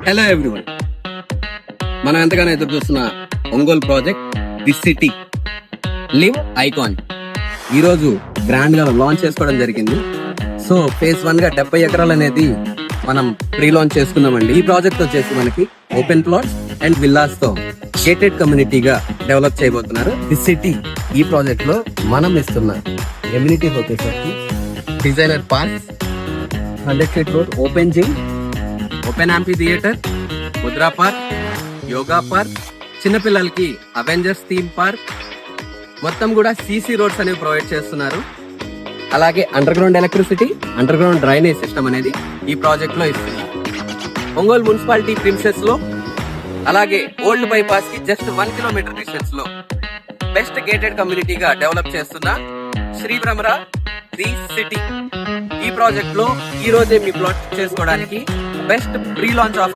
Hello everyone, మనం ఎంతగానో ఎదురు చూస్తున్న Ongole project the city live icon ఈరోజు గ్రాండ్ గా లాంచ్ చేసుకోవడం జరిగింది. సో ఫేజ్ 1 గా 70 ఎకరాలు అనేది మనం ప్రీ లాంచ్ చేసుకున్నామండి. ఈ ప్రాజెక్ట్ వచ్చేసి మనకి ఓపెన్ ప్లాట్స్ అండ్ విల్లాస్ తో గేటెడ్ కమ్యూనిటీగా డెవలప్ చేయబోతున్నారు. ది సిటీ ఈ ప్రాజెక్ట్ లో మనం ఇస్తున్న ఎమ్యూనిటీస్ వచ్చేసరికి designer park, 100 feet road, open gym, open amphi theatre, Mudra park, yoga park, చిన్నపిల్లలకి అవెంజర్స్ థీమ్ పార్క్, మొత్తం కూడా సీసీ రోడ్స్ అనేవి ప్రొవైడ్ చేస్తున్నారు. అలాగే under ground electricity, under ground drainage system అనేది ఈ ప్రాజెక్ట్ లో ఇస్తుంది. ఒంగోలు మున్సిపాలిటీ ప్రిన్సెస్ లో అలాగే ఓల్డ్ బైపాస్ కి జస్ట్ 1 kilometer డిస్టెన్స్ లో బెస్ట్ గేటెడ్ కమ్యూనిటీగా డెవలప్ చేస్తున్న శ్రీ భ్రమరా ది సిటీ ఈ ప్రాజెక్ట్ లో ఈ రోజే మీ ప్లాట్ చేసుకోవడానికి బెస్ట్ ప్రీ లాంచ్ ఆఫర్